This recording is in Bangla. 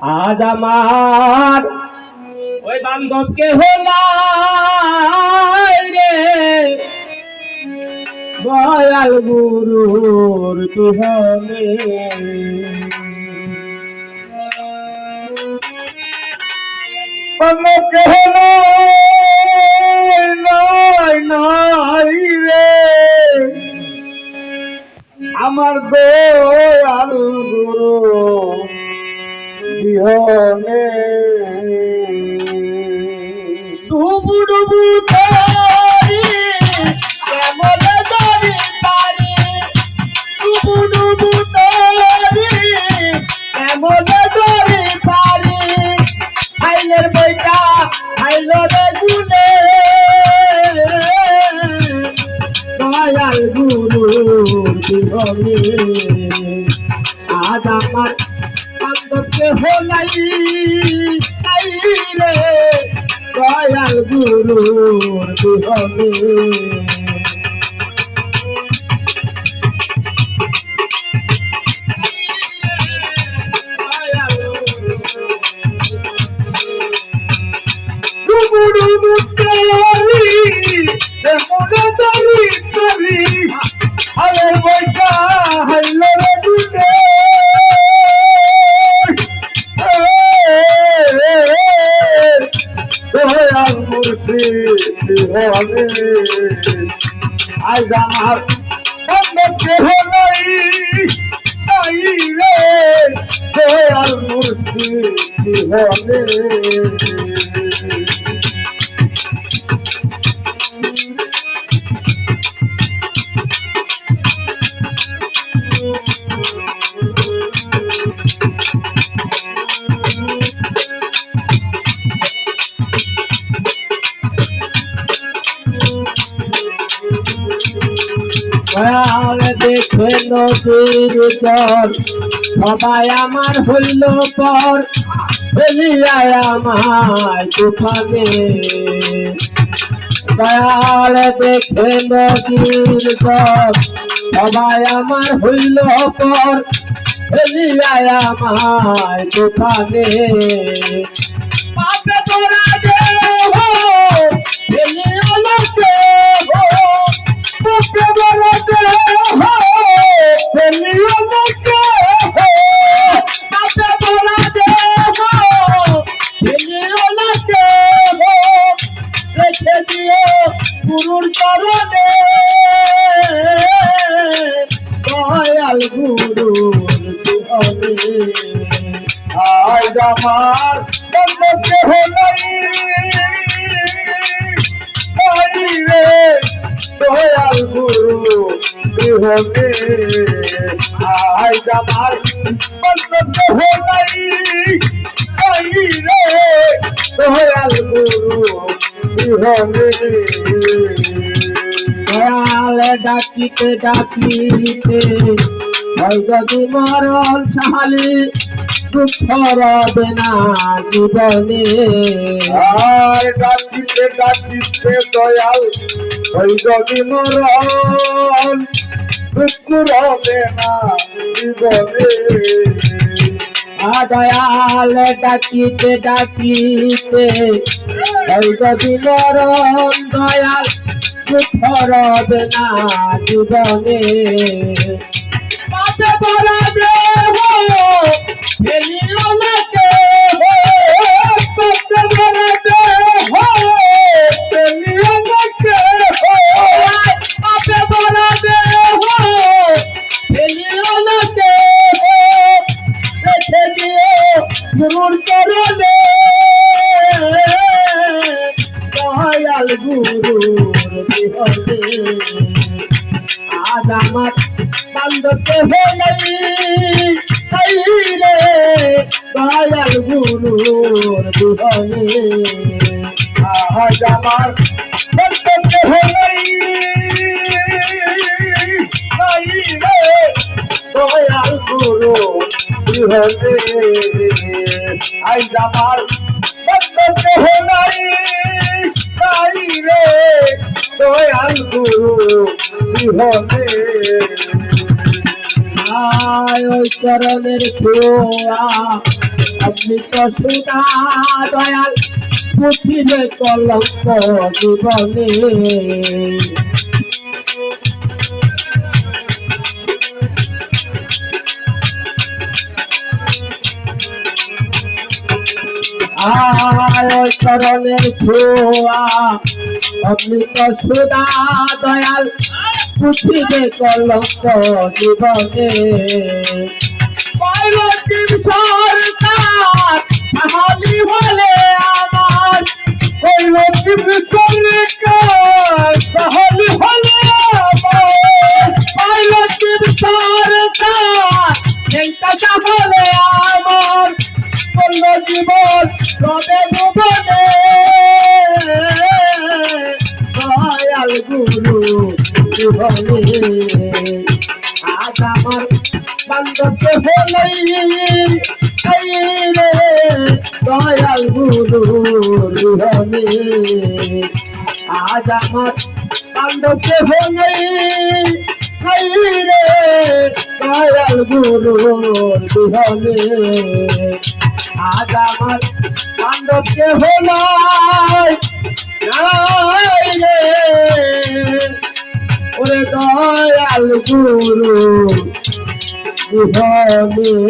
আজ আমার ওই বান্ধব কেহ নাই রে, দয়াল গুরুর বিহনে। বান্ধব কেহ নাই নাই রে, আমার দয়াল গুরু বিহনে। ডুবু ডুবু তারি কেমন জানি পারি, ডুবু ডুবু তারি কেমন জানি পারি, হাইলের বইটা হাইল রে গুনে, দয়াল গুরুর বিহনে। আজ আমার বান্ধব কেহ নাই রে, দয়াল গুরুর বিহনে। ডুবু ডুবু তারি কেমন জানি পারি, হাইলের বইটা হাইল রে গুনে, দয়াল মুর্শিদ বিহনে। আজ আমার বান্ধব কেহ নাই রে, দয়াল মুর্শিদ বিহনে। দেখে নদীর জল সবাই আমার হইল পর, ফেলিয়ায় আমায় তুফানে। দয়াল দেখে নদীর জল সবাই আমার হইল পর, ফেলিয়ায় আমায় তুফানে। পাপে তোরা যে হো ফেলিও না সে হো, পাপে তোরা যে হো ফেলিও না সে হো, পাপে তোরা যে হো ফেলিও না সে হো, রেখে দিও গুরুর চরণে, দয়াল গুরুর বিহনে। আজ আমার বান্ধব কেহ নাই রে, দয়াল গুরু বিহনে। আজ আমার বান্ধব কেহ নাই রে, দয়াল গুরু বিহনে। দয়াল ডাকিতে ডাকিতে যদি মরণ সাহালি, দুঃখ রবে না জীবনে। আর ডাকিতে ডাকিতে দয়াল যদি মরণ, দুঃখ রবে না জীবনে। দয়াল ডাকিতে ডাকিতে যদি মরণ, দয়াল দুঃখ রবে না জীবনে। পাশে বলা যে হো ফেলিও না সে হো, পাশে বলা যে হো ফেলিও না সে হো, পাশে বলা যে হো ফেলিও না সে হো, রেখে দিও গুরুর চরণে, দয়াল গুরুর বিহনে। আজ আমার বান্ধব কেহ নাই রে, দয়াল গুরুর বিহনে। আজ আমার বান্ধব কেহ নাই রে, দয়াল গুরু বিহনে। আজ আমার বান্ধব কেহ নাই রে, দয়াল গুরু বিহনে। আয় ওই চরণের ছোঁয়া অমৃত সুধা দয়াল পুছিলে কলঙ্ক জীবনে আয় চরণের ছোঁয়া অমৃত সুধা দয়াল পুছিলে কলঙ্ক জীবনে পাইলটির সরকার তাহলে হলে আমার পাইলটির সরকার তাহলে হলে আমার পাইলটির সরকার এটা তাহলে আমার বলল জীবন রবে ভুবনে দয়াল গুরু জীবনে আজ আমার বান্ধবকে হলেই রে দয়াল গুরু বিহনে আজ আমার বান্ধবকে হলেই রে দয়াল গুরু বিহনে আজ আমার বান্ধবকে হলাই রে ওরে দয়াল গুরু বিহনে